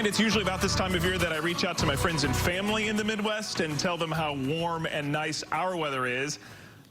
It's usually about this time of year that I reach out to my friends and family in the Midwest and tell them how warm and nice our weather is.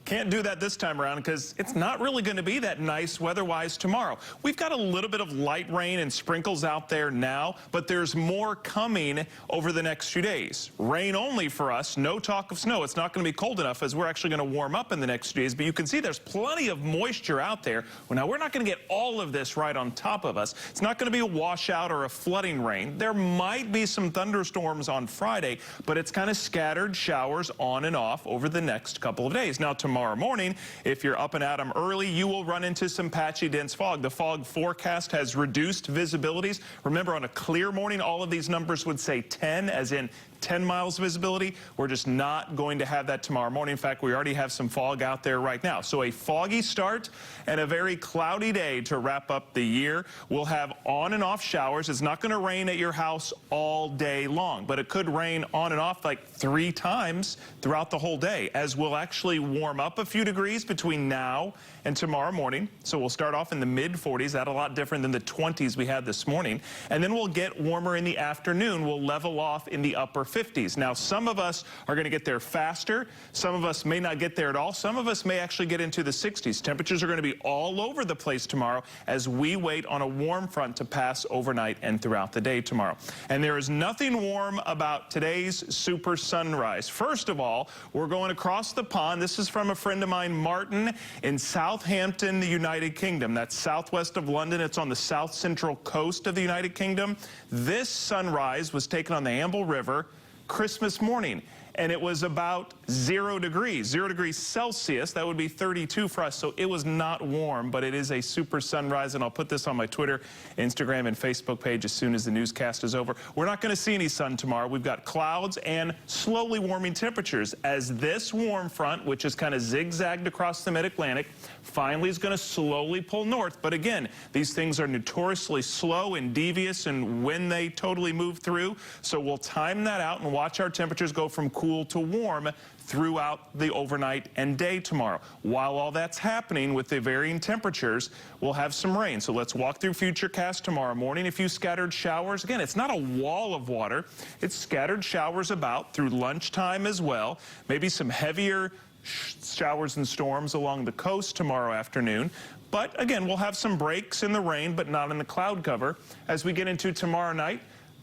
Can't do that this time around because it's not really going to be that nice weather-wise tomorrow. We've got a little bit of light rain and sprinkles out there now, but there's more coming over the next few days. Rain only for us, no talk of snow. It's not going to be cold enough as we're actually going to warm up in the next few days, but you can see there's plenty of moisture out there. Well, now we're not going to get all of this right on top of us. It's not going to be a washout or a flooding rain. There might be some thunderstorms on Friday, but it's kind of scattered showers on and off over the next couple of days. Now, tomorrow morning, if you're up and at 'em early, you will run into some patchy, dense fog. The fog forecast has reduced visibilities. Remember, on a clear morning, all of these numbers would say 10, as in 10 miles visibility. We're just not going to have that tomorrow morning. In fact, we already have some fog out there right now. So a foggy start and a very cloudy day to wrap up the year. We'll have on and off showers. It's not going to rain at your house all day long, but it could rain on and off like 3 times throughout the whole day, as we'll actually warm up a few degrees between now and tomorrow morning. So we'll start off in the mid-40s. That's a lot different than the 20s we had this morning. And then we'll get warmer in the afternoon. We'll level off in the upper 50s. Now, some of us are going to get there faster. Some of us may not get there at all. Some of us may actually get into the 60s. Temperatures are going to be all over the place tomorrow as we wait on a warm front to pass overnight and throughout the day tomorrow. And there is nothing warm about today's super sunrise. First of all, we're going across the pond. This is from a friend of mine, Martin, in Southampton, the United Kingdom. That's southwest of London. It's on the south central coast of the United Kingdom. This sunrise was taken on the Amble River Christmas morning, and it was about 0 degrees Celsius. That would be 32 for us, so it was not warm, but it is a super sunrise, and I'll put this on my Twitter, Instagram, and Facebook page as soon as the newscast is over. We're not going to see any sun tomorrow. We've got clouds and slowly warming temperatures as this warm front, which is kind of zigzagged across the mid-Atlantic, finally is going to slowly pull north. But again, these things are notoriously slow and devious and when they totally move through, so we'll time that out and watch our temperatures go from cool to warm throughout the overnight and day tomorrow. While all that's happening with the varying temperatures, we'll have some rain. So let's walk through Futurecast tomorrow morning. A few scattered showers. Again, it's not a wall of water. It's scattered showers about through lunchtime as well. Maybe some heavier showers and storms along the coast tomorrow afternoon. But again, we'll have some breaks in the rain, but not in the cloud cover. As we get into tomorrow night,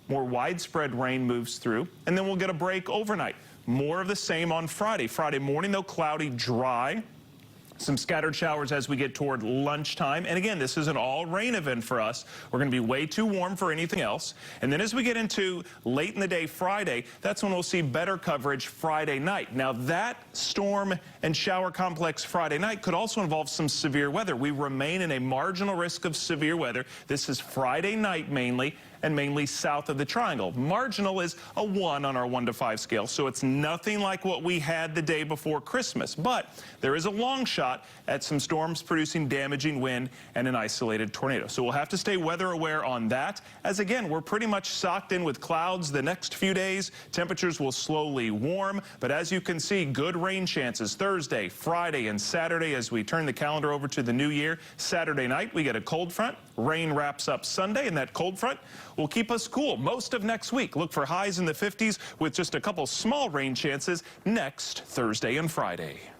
more widespread rain moves through, and then we'll get a break overnight. More of the same on Friday. Friday morning, though, cloudy, dry. Some scattered showers as we get toward lunchtime. And again, this is an all-rain event for us. We're going to be way too warm for anything else. And then as we get into late in the day Friday, that's when we'll see better coverage Friday night. Now, that storm and shower complex Friday night could also involve some severe weather. We remain in a marginal risk of severe weather. This is Friday night mainly, and mainly south of the triangle. Marginal is a 1 on our 1 to 5 scale, so it's nothing like what we had the day before Christmas. But there is a long shot at some storms producing damaging wind and an isolated tornado. So we'll have to stay weather aware on that, as again, we're pretty much socked in with clouds the next few days. Temperatures will slowly warm, but as you can see, good rain chances Thursday, Friday, and Saturday as we turn the calendar over to the new year. Saturday night, we get a cold front. Rain wraps up Sunday, and that cold front will keep us cool most of next week. Look for highs in the 50s with just a couple small rain chances next Thursday and Friday.